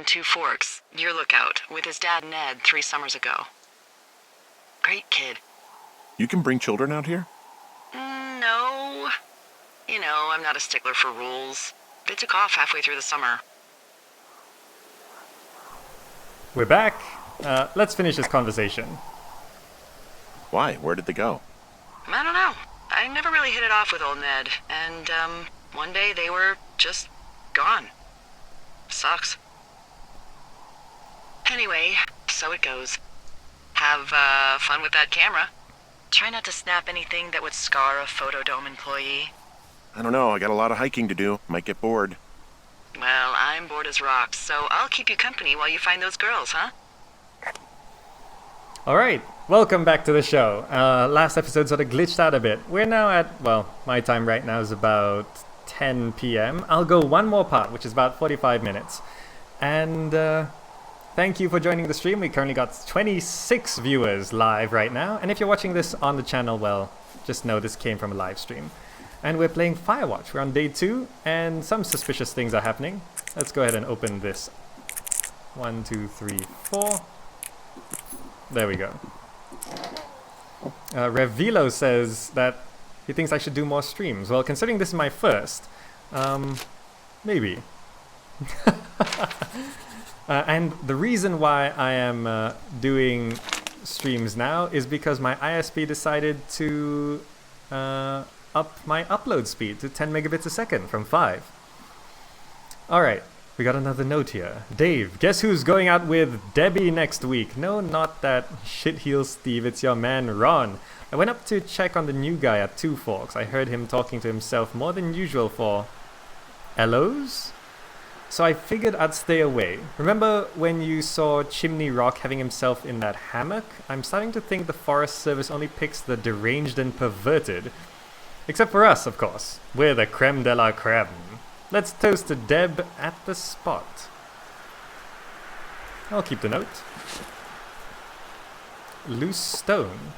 in Two Forks, your lookout, with his dad Ned 3 summers ago. Great kid. You can bring children out here? No. You know, I'm not a stickler for rules. They took off halfway through the summer. We're back. Let's finish this conversation. Why? Where did they go? I don't know. I never really hit it off with old Ned, and, one day they were just gone. Sucks. Anyway, so it goes. Have, fun with that camera. Try not to snap anything that would scar a Photodome employee. I don't know, I got a lot of hiking to do. Might get bored. Well, I'm bored as rocks, so I'll keep you company while you find those girls, huh? Alright, welcome back to the show. Last episode sort of glitched out a bit. We're now at, well, my time right now is about 10 p.m. I'll go one more part, which is about 45 minutes. And thank you for joining the stream. We currently got 26 viewers live right now. And if you're watching this on the channel, well, just know this came from a live stream. And we're playing Firewatch. We're on day 2, and some suspicious things are happening. Let's go ahead and open this. 1, 2, 3, 4. There we go. Revilo says that he thinks I should do more streams. Well, considering this is my first, maybe. And the reason why I am doing streams now is because my ISP decided to up my upload speed to 10 megabits a second from 5. Alright. We got another note here. Dave, guess who's going out with Debbie next week? No, not that shitheel Steve, it's your man Ron. I went up to check on the new guy at Two Forks. I heard him talking to himself more than usual for LOs? So I figured I'd stay away. Remember when you saw Chimney Rock having himself in that hammock? I'm starting to think the Forest Service only picks the deranged and perverted. Except for us, of course. We're the creme de la creme. Let's toast to Deb at the spot. I'll keep the note. Loose stone.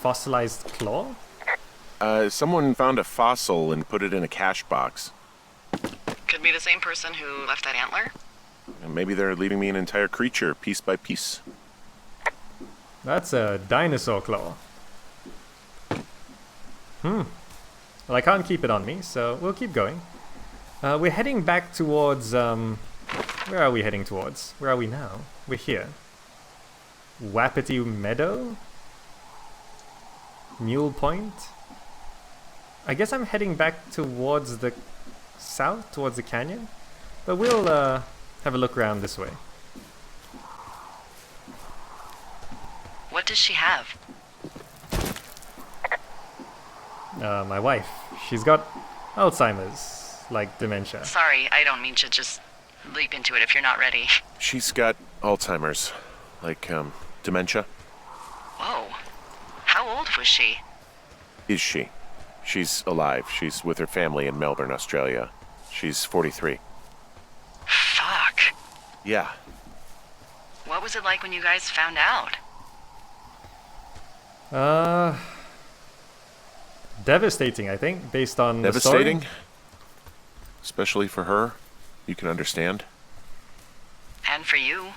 Fossilized claw? Someone found a fossil and put it in a cache box. Could be the same person who left that antler. And maybe they're leaving me an entire creature, piece by piece. That's a dinosaur claw. Well, I can't keep it on me, so we'll keep going. We're heading back towards, where are we heading towards? Where are we now? We're here. Wapiti Meadow? Mule Point? I guess I'm heading back towards the south, towards the canyon. But we'll, have a look around this way. What does she have? My wife. She's got Alzheimer's, like dementia. Sorry, I don't mean to just leap into it if you're not ready. She's got Alzheimer's. Like, dementia. Whoa. How old was she? Is she? She's alive. She's with her family in Melbourne, Australia. She's 43. Fuck. Yeah. What was it like when you guys found out? Devastating, I think, based on Devastating? the story. Especially for her. You can understand. And for you?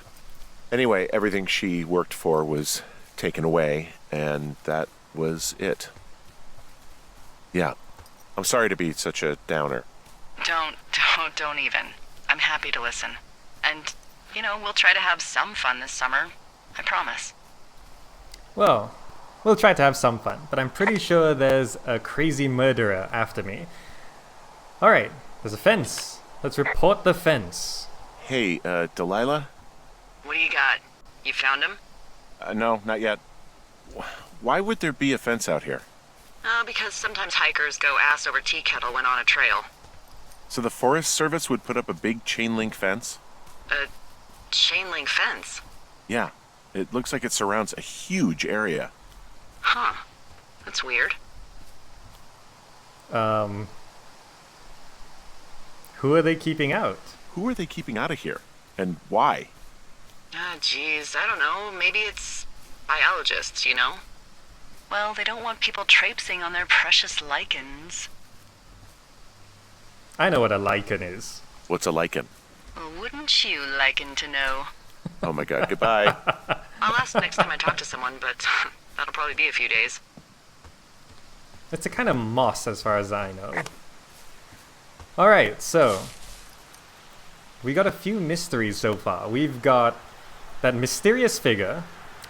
Anyway, everything she worked for was taken away, and that was it. Yeah. I'm sorry to be such a downer. Don't even. I'm happy to listen. And, you know, we'll try to have some fun this summer. I promise. Well, we'll try to have some fun, but I'm pretty sure there's a crazy murderer after me. Alright, there's a fence. Let's report the fence. Hey, Delilah? What do you got? You found him? No, not yet. Why would there be a fence out here? Because sometimes hikers go ass over tea kettle when on a trail. So the Forest Service would put up a big chain link fence? A chain link fence? Yeah. It looks like it surrounds a huge area. Huh. That's weird. Who are they keeping out? Who are they keeping out of here? And why? Geez, I don't know. Maybe it's biologists, you know? Well, they don't want people traipsing on their precious lichens. I know what a lichen is. What's a lichen? Well, wouldn't you liken to know? Oh my god, goodbye. I'll ask next time I talk to someone, but that'll probably be a few days. It's a kind of moss as far as I know. Alright, so we got a few mysteries so far. We've got that mysterious figure.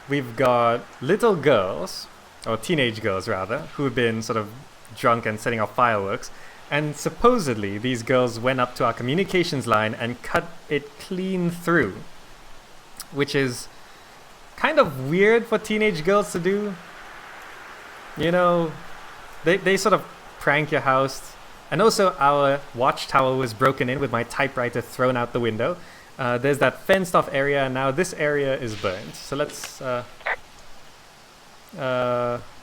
We've got little girls, or teenage girls rather, who've been sort of drunk and setting off fireworks. And supposedly these girls went up to our communications line and cut it clean through. Which is kind of weird for teenage girls to do. You know, they sort of prank your house. And also our watchtower was broken in with my typewriter thrown out the window. There's that fenced off area, and now this area is burned. So let's...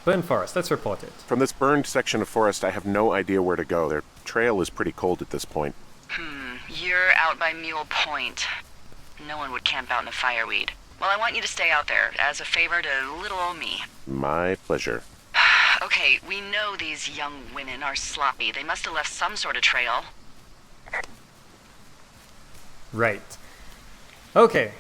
burn forest, let's report it. From this burned section of forest, I have no idea where to go. Their trail is pretty cold at this point. You're out by Mule Point. No one would camp out in the fireweed. Well, I want you to stay out there, as a favor to little old me. My pleasure. Okay, we know these young women are sloppy. They must have left some sort of trail. Right. Okay.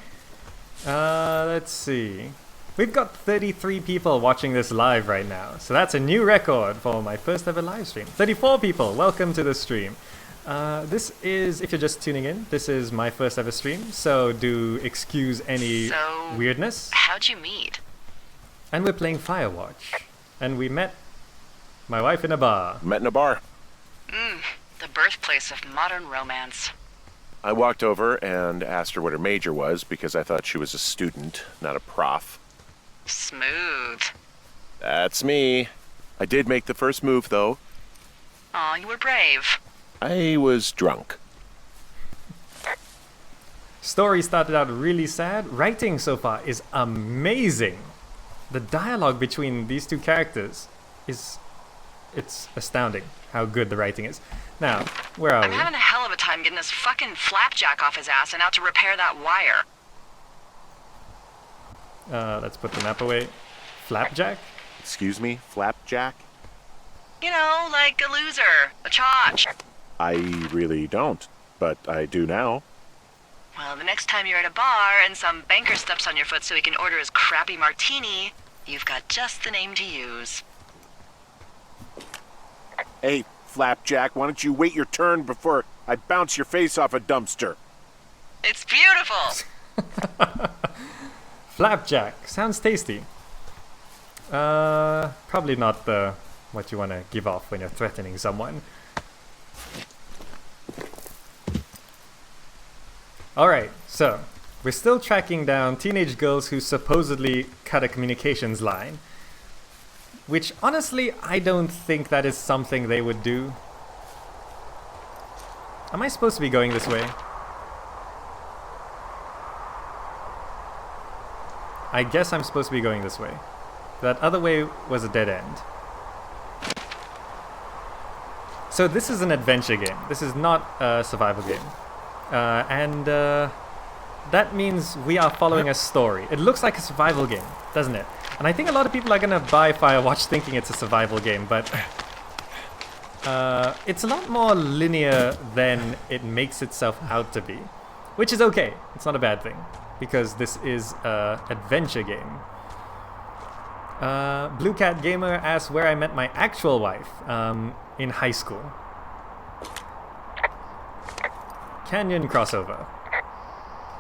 Let's see. We've got 33 people watching this live right now. So that's a new record for my first ever live stream. 34 people, welcome to the stream. This is, if you're just tuning in, this is my first ever stream. So do excuse any weirdness. How'd you meet? And we're playing Firewatch. And we met my wife in a bar. Met in a bar. The birthplace of modern romance. I walked over and asked her what her major was because I thought she was a student, not a prof. Smooth. That's me. I did make the first move, though. Aw, you were brave. I was drunk. Story started out really sad. Writing so far is amazing. The dialogue between these two characters it's astounding how good the writing is. Now, where are I'm we? having a hell of a time getting this fucking flapjack off his ass and out to repair that wire. Let's put the map away. Flapjack? Excuse me, Flapjack? You know, like a loser, a chotch. I really don't, but I do now. Well, the next time you're at a bar and some banker steps on your foot so he can order his crappy martini, you've got just the name to use. Hey, Flapjack, why don't you wait your turn before I bounce your face off a dumpster? It's beautiful! Flapjack. Sounds tasty. Probably not what you want to give off when you're threatening someone. Alright, so we're still tracking down teenage girls who supposedly cut a communications line. Which, honestly, I don't think that is something they would do. Am I supposed to be going this way? I guess I'm supposed to be going this way. That other way was a dead end. So this is an adventure game. This is not a survival game. That means we are following a story. It looks like a survival game, doesn't it? And I think a lot of people are gonna buy Firewatch thinking it's a survival game, but it's a lot more linear than it makes itself out to be. Which is okay, it's not a bad thing, because this is an adventure game. Blue Cat Gamer asks where I met my actual wife, in high school. Canyon crossover.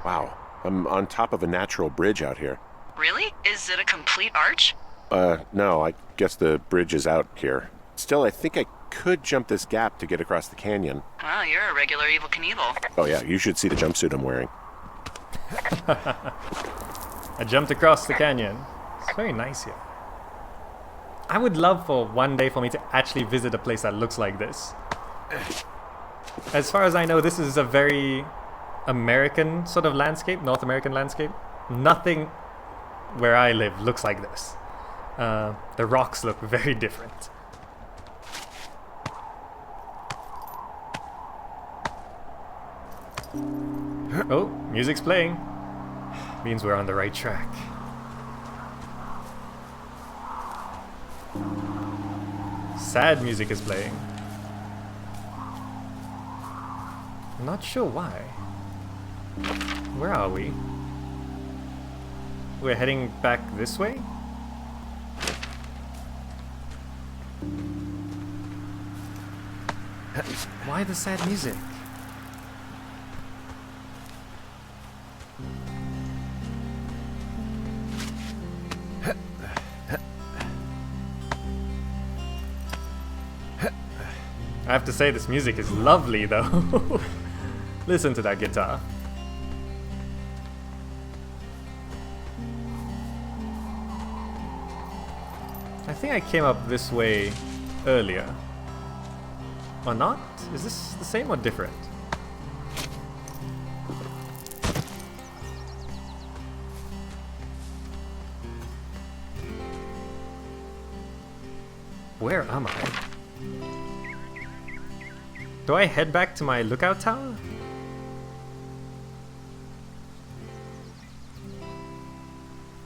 Wow, I'm on top of a natural bridge out here. Really? Is it a complete arch? No, I guess the bridge is out here. Still, I think I could jump this gap to get across the canyon. Well, you're a regular Evel Knievel. Oh yeah, you should see the jumpsuit I'm wearing. I jumped across the canyon. It's very nice here. I would love for one day for me to actually visit a place that looks like this. As far as I know, this is a very American sort of landscape, North American landscape. Nothing where I live looks like this. The rocks look very different. Oh, music's playing. Means we're on the right track. Sad music is playing. I'm not sure why. Where are we? We're heading back this way? Why the sad music? I have to say, this music is lovely though. Listen to that guitar. I think I came up this way earlier. Or not? Is this the same or different? Where am I? Do I head back to my lookout tower?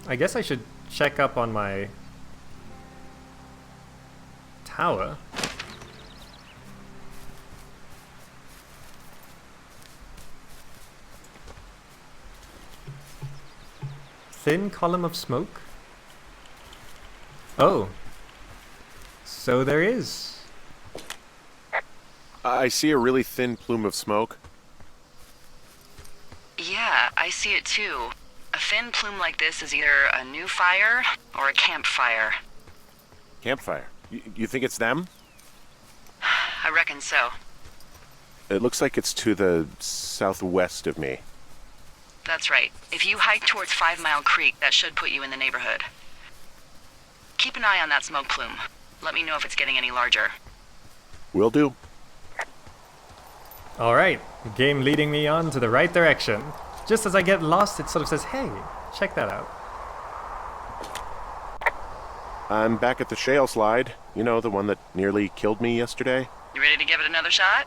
I guess I should check up on my tower. Thin column of smoke? Oh. So there is. I see a really thin plume of smoke. Yeah, I see it too. A thin plume like this is either a new fire or a campfire. Campfire. You think it's them? I reckon so. It looks like it's to the southwest of me. That's right. If you hike towards 5 Mile Creek, that should put you in the neighborhood. Keep an eye on that smoke plume. Let me know if it's getting any larger. Will do. Alright, game leading me on to the right direction. Just as I get lost, it sort of says, hey, check that out. I'm back at the shale slide. You know, the one that nearly killed me yesterday. You ready to give it another shot?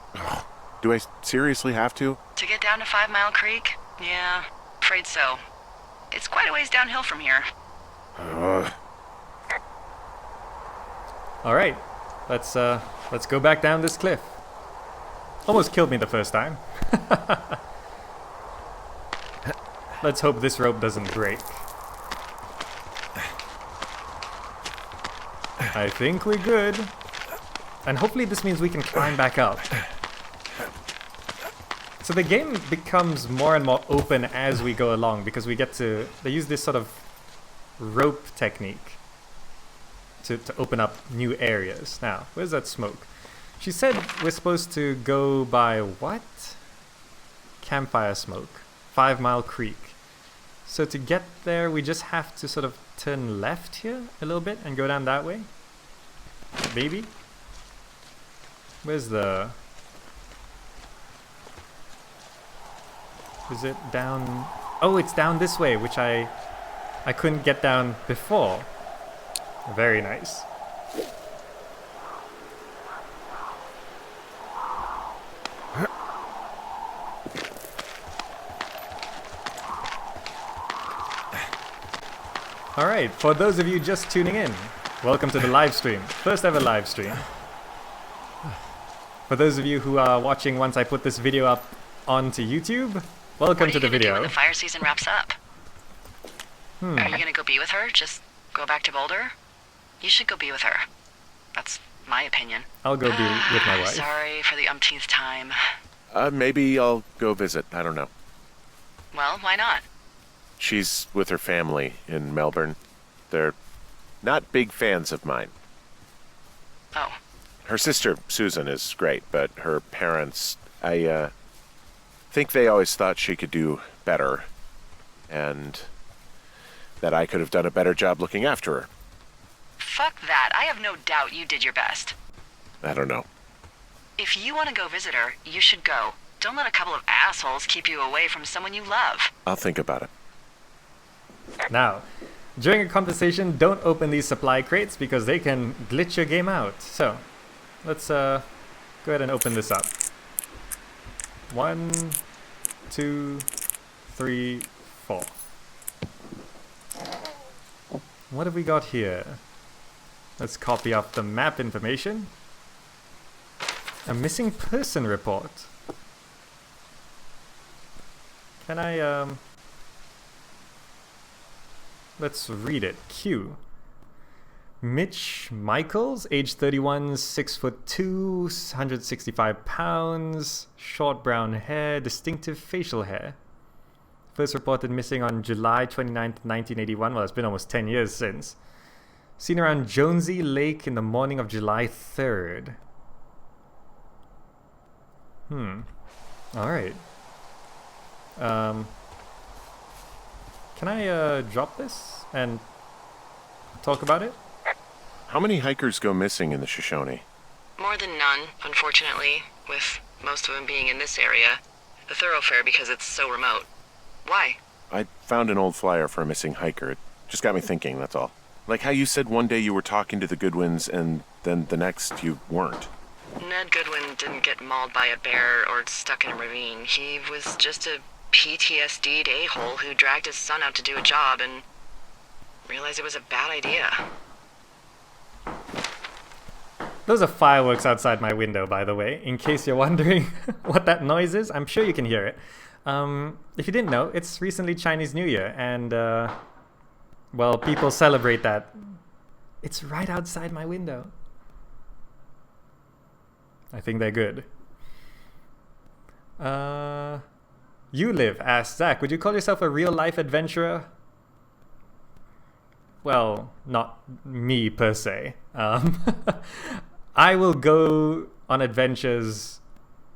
Do I seriously have to? To get down to 5 Mile Creek? Yeah, afraid so. It's quite a ways downhill from here. Alright, let's go back down this cliff. Almost killed me the first time. Let's hope this rope doesn't break. I think we're good. And hopefully this means we can climb back up. So the game becomes more and more open as we go along because we get to... They use this sort of rope technique to open up new areas. Now, where's that smoke? She said we're supposed to go by what? Campfire smoke. 5 Mile Creek. So to get there, we just have to sort of turn left here a little bit and go down that way. Maybe? Where's the... Is it down... Oh, it's down this way, which I couldn't get down before. Very nice. Alright, for those of you just tuning in, welcome to the live stream. First ever live stream. For those of you who are watching once I put this video up onto YouTube, welcome to the video. What are you gonna do when the fire season wraps up? Are you gonna go be with her? Just go back to Boulder? You should go be with her. That's my opinion. I'll go be with my wife. Sorry for the umpteenth time. Maybe I'll go visit. I don't know. Well, why not? She's with her family in Melbourne. They're not big fans of mine. Oh. Her sister, Susan, is great, but her parents, I think they always thought she could do better, and that I could have done a better job looking after her. Fuck that. I have no doubt you did your best. I don't know. If you want to go visit her, you should go. Don't let a couple of assholes keep you away from someone you love. I'll think about it. Now, during a conversation, don't open these supply crates because they can glitch your game out. So, let's go ahead and open this up. 1, 2, 3, 4. What have we got here? Let's copy off the map information. A missing person report. Can I, let's read it. Q. Mitch Michaels, age 31, 6'2", 165 pounds, short brown hair, distinctive facial hair. First reported missing on July 29th, 1981. Well, it's been almost 10 years since. Seen around Jonesy Lake in the morning of July 3rd. Alright. Can I drop this and talk about it? How many hikers go missing in the Shoshone? More than none, unfortunately, with most of them being in this area. The thoroughfare because it's so remote. Why? I found an old flyer for a missing hiker. It just got me thinking, that's all. Like how you said one day you were talking to the Goodwins and then the next you weren't. Ned Goodwin didn't get mauled by a bear or stuck in a ravine. He was just a PTSD'd a-hole who dragged his son out to do a job and realized it was a bad idea. Those are fireworks outside my window, by the way, in case you're wondering what that noise is. I'm sure you can hear it. If you didn't know, it's recently Chinese New Year, and, well, people celebrate that. It's right outside my window. I think they're good. You live, asked Zach. Would you call yourself a real-life adventurer? Well, not me per se. I will go on adventures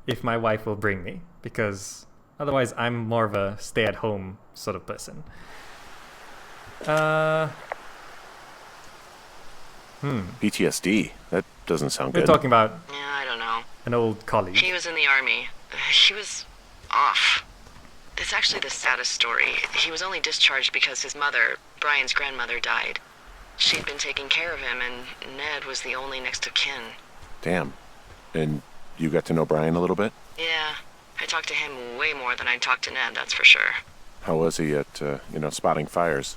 if my wife will bring me, because otherwise I'm more of a stay-at-home sort of person. PTSD? That doesn't sound We're good. talking about Yeah, I don't know. an old colleague. He was in the army. He was off. It's actually the saddest story. He was only discharged because his mother, Brian's grandmother, died. She'd been taking care of him, and Ned was the only next of kin. Damn. And you got to know Brian a little bit? Yeah, I talked to him way more than I'd talked to Ned, that's for sure. How was he at, spotting fires?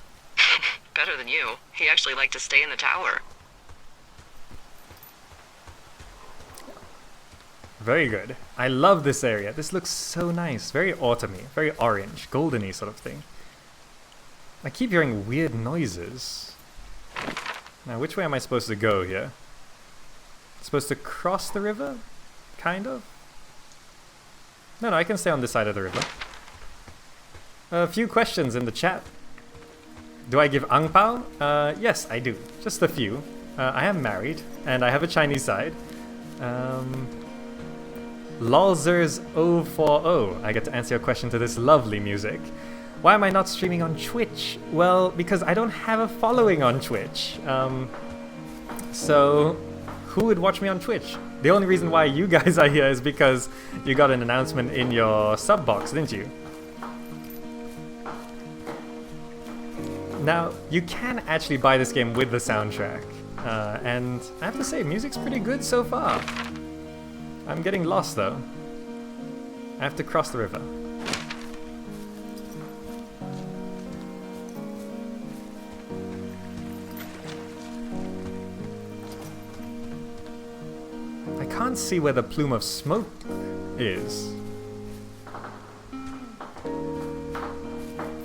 Better than you. He actually liked to stay in the tower. Very good. I love this area. This looks so nice. Very autumny, very orange, goldeny sort of thing. I keep hearing weird noises. Now, which way am I supposed to go here? Supposed to cross the river? Kind of? No, I can stay on this side of the river. A few questions in the chat. Do I give ang pao? Yes, I do. Just a few. I am married, and I have a Chinese side. Lolzers040. I get to answer your question to this lovely music. Why am I not streaming on Twitch? Well, because I don't have a following on Twitch. So, who would watch me on Twitch? The only reason why you guys are here is because you got an announcement in your sub box, didn't you? Now, you can actually buy this game with the soundtrack. And I have to say, music's pretty good so far. I'm getting lost though. I have to cross the river. I can't see where the plume of smoke is.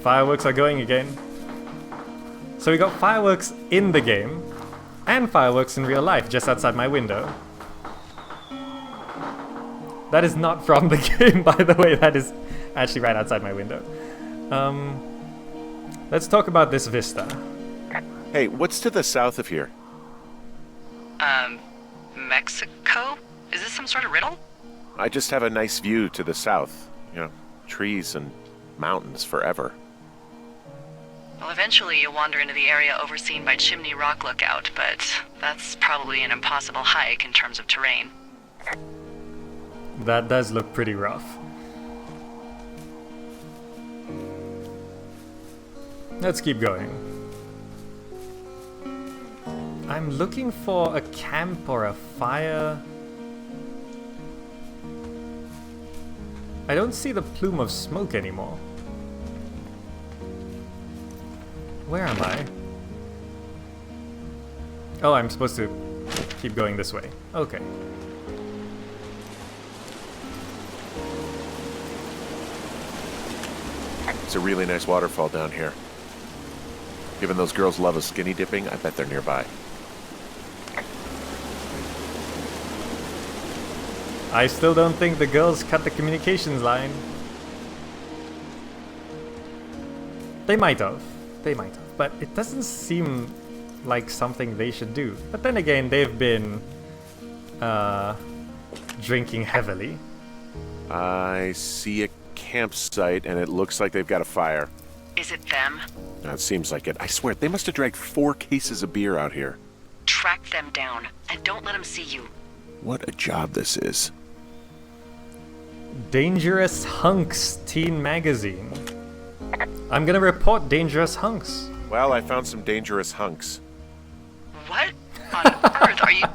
Fireworks are going again. So we got fireworks in the game, and fireworks in real life just outside my window. That is not from the game, by the way. That is actually right outside my window. Let's talk about this vista. Hey, what's to the south of here? Mexico? Is this some sort of riddle? I just have a nice view to the south. Trees and mountains forever. Well, eventually you'll wander into the area overseen by Chimney Rock Lookout, but that's probably an impossible hike in terms of terrain. That does look pretty rough. Let's keep going. I'm looking for a camp or a fire. I don't see the plume of smoke anymore. Where am I? Oh, I'm supposed to keep going this way. Okay. It's a really nice waterfall down here. Given those girls love a skinny dipping, I bet they're nearby. I still don't think the girls cut the communications line. They might have. They might have. But it doesn't seem like something they should do. But then again, they've been drinking heavily. I see a campsite, and it looks like they've got a fire. Is it them? It seems like it. I swear, they must have dragged 4 cases of beer out here. Track them down, and don't let them see you. What a job this is. Dangerous Hunks Teen Magazine. I'm gonna report Dangerous Hunks. Well, I found some dangerous hunks. What on earth are you...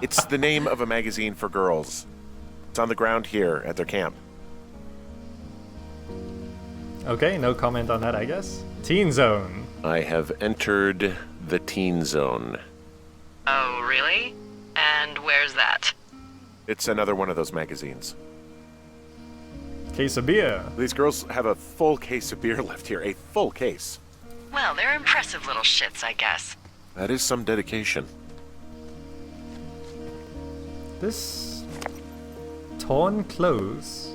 It's the name of a magazine for girls. It's on the ground here at their camp. Okay, no comment on that, I guess. Teen Zone. I have entered the teen zone. Oh, really? And where's that? It's another one of those magazines. Case of beer. These girls have a full case of beer left here. A full case. Well, they're impressive little shits, I guess. That is some dedication. This... torn clothes.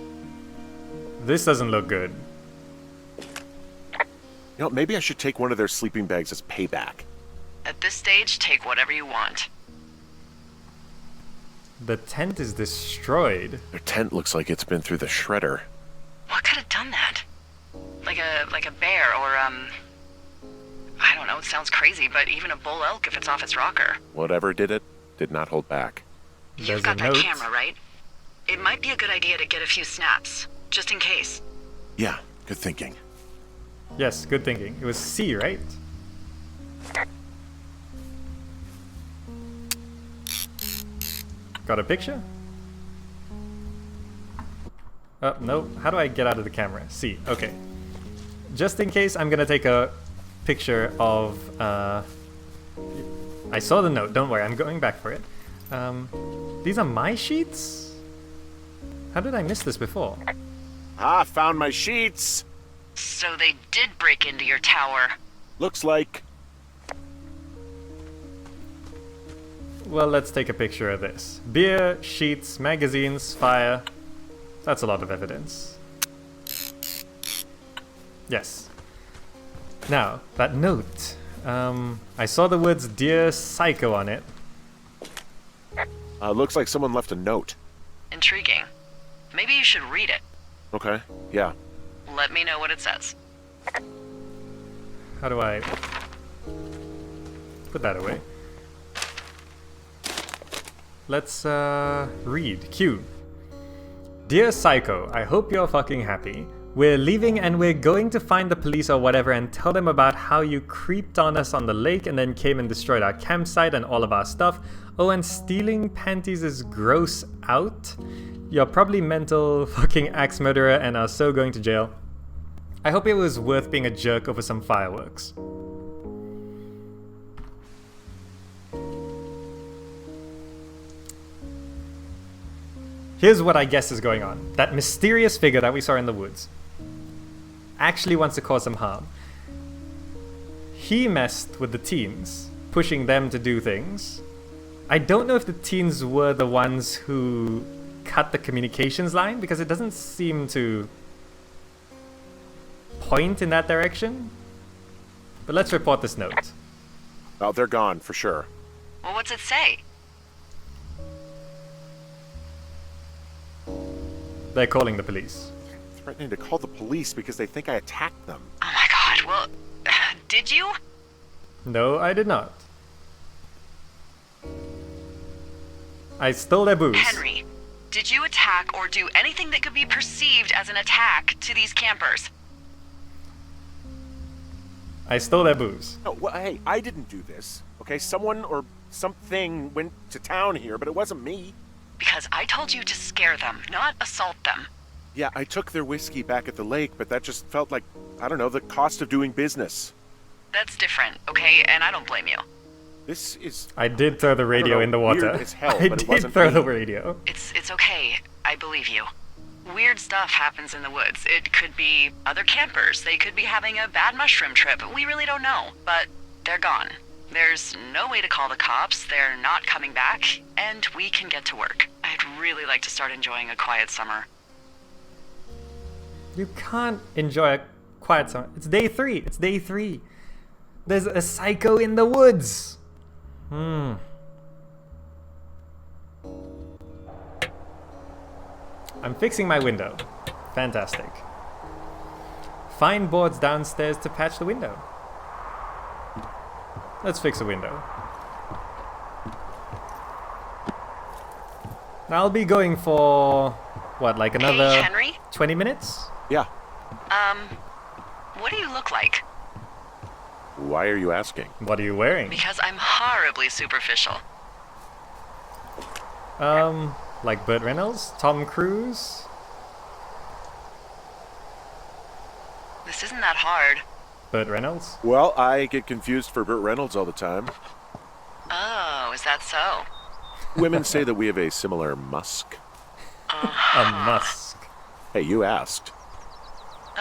This doesn't look good. You know, maybe I should take one of their sleeping bags as payback. At this stage, take whatever you want. The tent is destroyed. Their tent looks like it's been through the shredder. What could have done that? Like a bear or, I don't know, it sounds crazy, but even a bull elk if it's off its rocker. Whatever did it, did not hold back. There's You've got a that note. camera, right? It might be a good idea to get a few snaps, just in case. Yeah, good thinking. Yes, good thinking. It was C, right? Got a picture? No. How do I get out of the camera? C. Okay. Just in case, I'm gonna take a picture of... I saw the note. Don't worry, I'm going back for it. These are my sheets? How did I miss this before? Ah, found my sheets! So they did break into your tower. Looks like... Well, let's take a picture of this. Beer, sheets, magazines, fire. That's a lot of evidence. Yes. Now, that note. I saw the words Dear Psycho on it. Looks like someone left a note. Intriguing. Maybe you should read it. Okay, yeah. Let me know what it says. How do I put that away? Let's read. Q. Dear Psycho, I hope you're fucking happy. We're leaving and we're going to find the police or whatever and tell them about how you creeped on us on the lake and then came and destroyed our campsite and all of our stuff. Oh, and stealing panties is gross out. You're probably mental fucking axe murderer and are so going to jail. I hope it was worth being a jerk over some fireworks. Here's what I guess is going on. That mysterious figure that we saw in the woods actually wants to cause some harm. He messed with the teens, pushing them to do things. I don't know if the teens were the ones who cut the communications line, because it doesn't seem to point in that direction. But let's report this note. Oh, they're gone, for sure. Well, what's it say? They're calling the police. Threatening to call the police because they think I attacked them. Oh my god, well, did you? No, I did not. I stole their booze. Henry, did you attack or do anything that could be perceived as an attack to these campers? I stole their booze. No, well, hey, I didn't do this. Okay, someone or something went to town here, but it wasn't me. Because I told you to scare them, not assault them. Yeah, I took their whiskey back at the lake, but that just felt like, I don't know, the cost of doing business. That's different, okay? And I don't blame you. This is... I did throw the radio in the water. weird as hell, I but it did wasn't throw me. the radio. It's okay. I believe you. Weird stuff happens in the woods. It could be other campers. They could be having a bad mushroom trip. We really don't know. But they're gone. There's no way to call the cops. They're not coming back. And we can get to work. I'd really like to start enjoying a quiet summer. You can't enjoy a quiet summer. It's day 3. It's day 3. There's a psycho in the woods. I'm fixing my window. Fantastic. Find boards downstairs to patch the window. Let's fix a window. I'll be going for, what, like another Hey, Henry? 20 minutes? Yeah. What do you look like? Why are you asking? What are you wearing? Because I'm horribly superficial. Like Burt Reynolds? Tom Cruise? This isn't that hard. Burt Reynolds? Well, I get confused for Burt Reynolds all the time. Oh, is that so? Women say that we have a similar musk. A musk. Hey, you asked.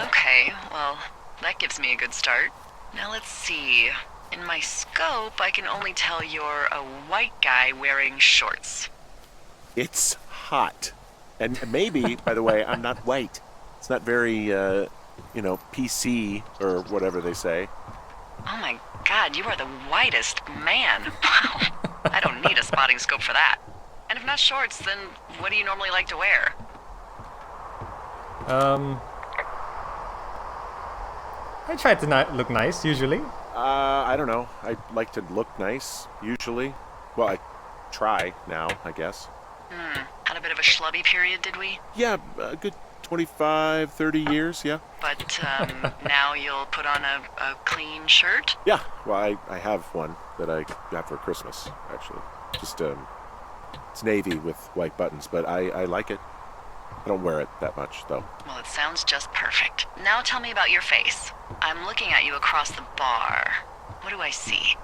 Okay, well, that gives me a good start. Now let's see. In my scope, I can only tell you're a white guy wearing shorts. It's hot. And maybe, by the way, I'm not white. It's not very, PC or whatever they say. Oh my god, you are the whitest man. Wow. I don't need a spotting scope for that. And if not shorts, then what do you normally like to wear? I try to look nice, usually. I don't know. I like to look nice, usually. Well, I try now, I guess. Had a bit of a schlubby period, did we? Yeah, a good 25, 30 years, yeah. But now you'll put on a clean shirt? Yeah, well, I have one that I got for Christmas, actually. Just, it's navy with white buttons, but I like it. I don't wear it that much, though. Well, it sounds just perfect. Now tell me about your face. I'm looking at you across the bar. What do I see?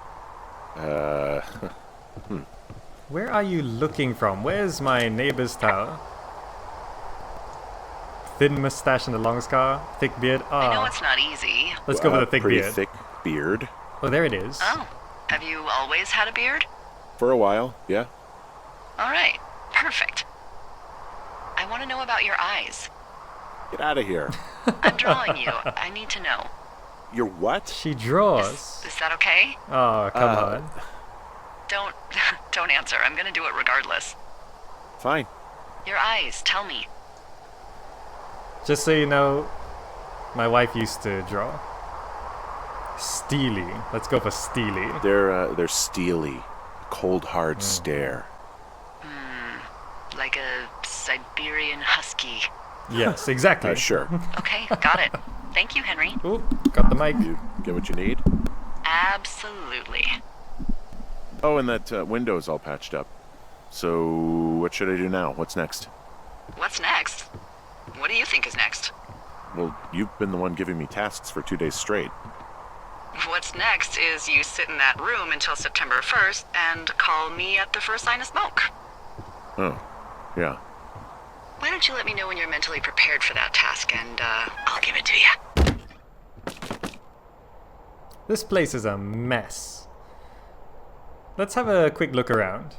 Where are you looking from? Where's my neighbor's tower? Thin mustache and a long scar, thick beard. I know it's not easy. Let's go with a thick pretty beard. thick beard. Oh, there it is. Oh, have you always had a beard? For a while, yeah. All right, perfect. I want to know about your eyes. Get out of here. I'm drawing you. I need to know. You're what? She draws. Is that okay? Oh, come on. Don't answer. I'm gonna do it regardless. Fine. Your eyes, tell me. Just so you know, my wife used to draw. Steely. Let's go for steely. They're steely. Cold, hard stare. Like a Siberian husky. Yes, exactly. Sure. Okay, got it. Thank you, Henry. Ooh, got the mic. You get what you need? Absolutely. Oh, and that window's all patched up. So, what should I do now? What's next? What's next? What do you think is next? Well, you've been the one giving me tasks for 2 days straight. What's next is you sit in that room until September 1st and call me at the first sign of smoke. Oh, yeah. Why don't you let me know when you're mentally prepared for that task and I'll give it to you. This place is a mess. Let's have a quick look around.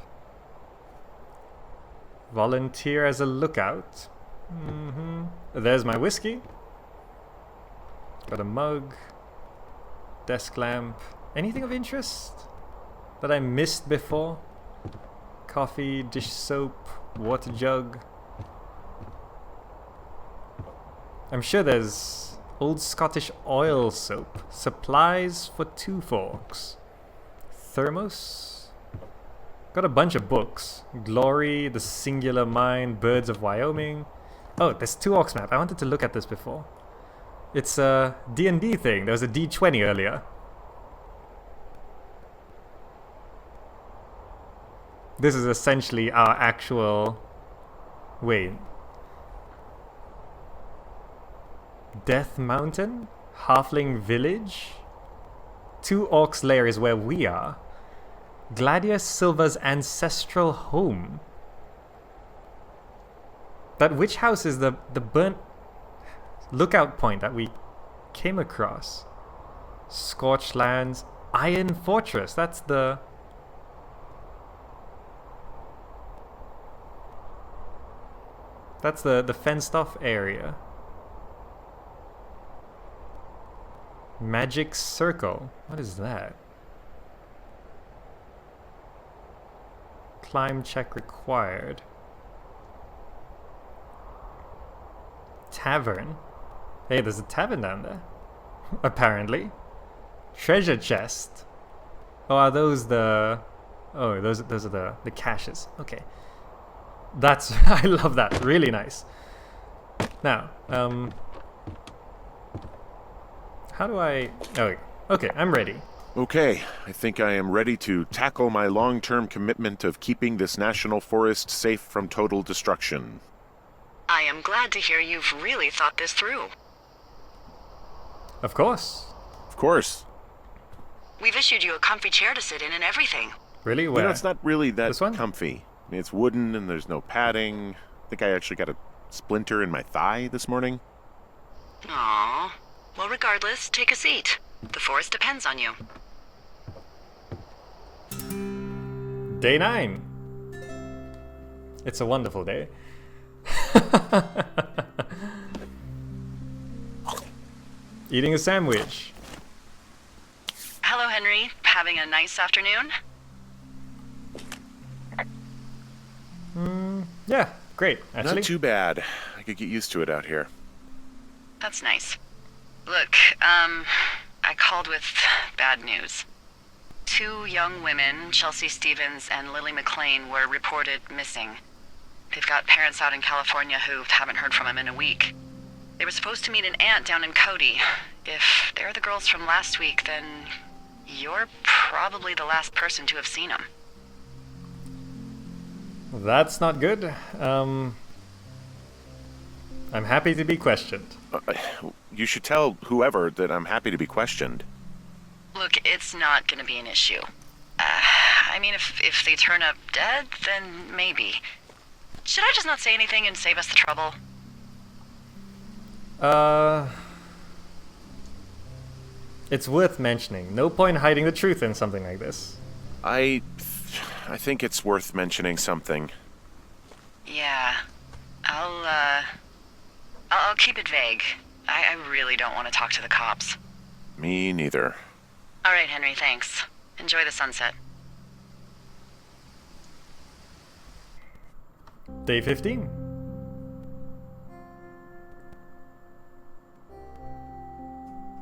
Volunteer as a lookout. There's my whiskey. Got a mug. Desk lamp. Anything of interest that I missed before? Coffee, dish soap, water jug. I'm sure there's old Scottish oil soap. Supplies for 2 forks. Thermos. Got a bunch of books. Glory, The Singular Mind, Birds of Wyoming. Oh, there's 2 orcs map. I wanted to look at this before. It's a D&D thing. There was a D20 earlier. This is essentially our actual... Wait. Death Mountain? Halfling Village? 2 Orcs Lair is where we are. Gladius Silva's ancestral home. That which house is the burnt lookout point that we came across? Scorched Lands, Iron Fortress. That's the... That's the fenced off area. Magic Circle. What is that? Climb check required. Tavern. Hey, there's a tavern down there. Apparently. Treasure chest. Oh, are those the... Oh, those are the caches. Okay. That's... I love that. Really nice. Now, how do I... Oh, okay, I'm ready. Okay, I think I am ready to tackle my long-term commitment of keeping this national forest safe from total destruction. I am glad to hear you've really thought this through. Of course. Of course. We've issued you a comfy chair to sit in and everything. Really? Where? You know, it's not really that This one? comfy. I mean, it's wooden and there's no padding. I think I actually got a splinter in my thigh this morning. Aww. Well, regardless, take a seat. The forest depends on you. Day 9. It's a wonderful day. Eating a sandwich. Hello, Henry. Having a nice afternoon? Yeah, great, actually. Not too bad. I could get used to it out here. That's nice. Look, I called with bad news. 2 young women, Chelsea Stevens and Lily McLean, were reported missing. They've got parents out in California who haven't heard from them in a week. They were supposed to meet an aunt down in Cody. If they're the girls from last week, then you're probably the last person to have seen them. That's not good. I'm happy to be questioned. You should tell whoever that I'm happy to be questioned. Look, it's not gonna be an issue. I mean, if they turn up dead, then maybe. Should I just not say anything and save us the trouble? It's worth mentioning. No point hiding the truth in something like this. I think it's worth mentioning something. Yeah. I'll keep it vague. I really don't want to talk to the cops. Me neither. All right, Henry, thanks. Enjoy the sunset. Day 15.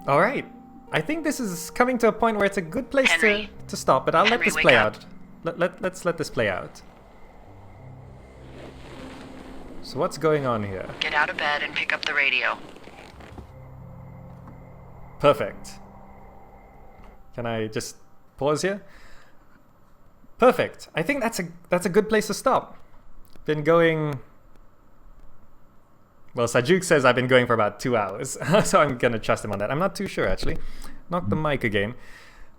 All right. I think this is coming to a point where it's a good place Henry. to stop, but I'll let Henry, this wake play up. out. Let's let this play out. So what's going on here? Get out of bed and pick up the radio. Perfect. Can I just pause here? Perfect. I think that's a good place to stop. Been going... Well, Sajuk says I've been going for about 2 hours, so I'm gonna trust him on that. I'm not too sure, actually. Knock the mic again.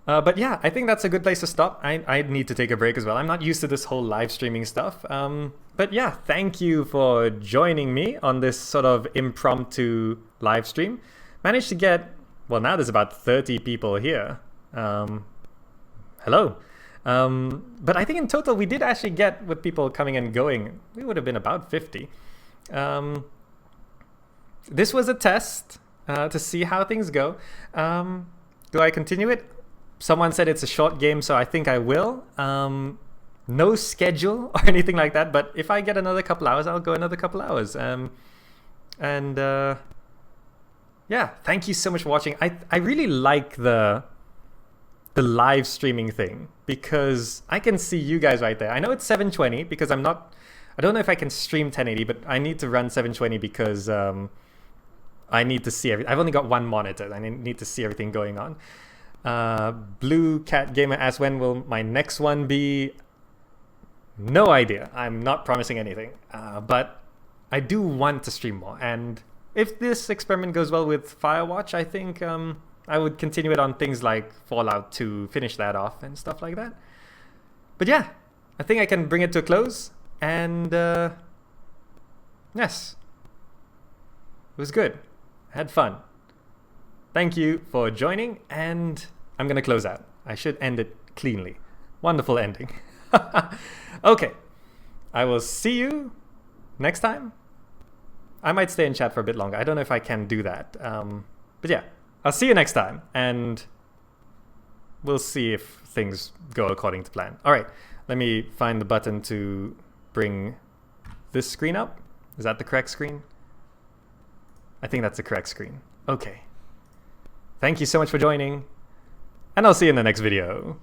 But yeah, I think that's a good place to stop. I need to take a break as well. I'm not used to this whole live streaming stuff. But yeah, thank you for joining me on this sort of impromptu live stream. Managed to get... Well, now there's about 30 people here. Hello. But I think in total we did actually get, with people coming and going, we would have been about 50. This was a test to see how things go. Do I continue it? Someone said it's a short game, so I think I will. No schedule or anything like that, but if I get another couple hours, I'll go another couple hours. Yeah, thank you so much for watching. I really like the live streaming thing because I can see you guys right there. I know it's 720 because I don't know if I can stream 1080, but I need to run 720 because I need to see everything. I've only got one monitor. I need to see everything going on. Blue Cat Gamer asks, when will my next one be? No idea. I'm not promising anything. But I do want to stream more. And if this experiment goes well with Firewatch, I think I would continue it on things like Fallout to finish that off and stuff like that. But yeah, I think I can bring it to a close. And Yes. It was good. I had fun. Thank you for joining, and I'm gonna close out. I should end it cleanly. Wonderful ending. Okay. I will see you next time. I might stay in chat for a bit longer. I don't know if I can do that. But yeah, I'll see you next time, and we'll see if things go according to plan. All right, let me find the button to bring this screen up. Is that the correct screen? I think that's the correct screen. Okay. Thank you so much for joining, and I'll see you in the next video.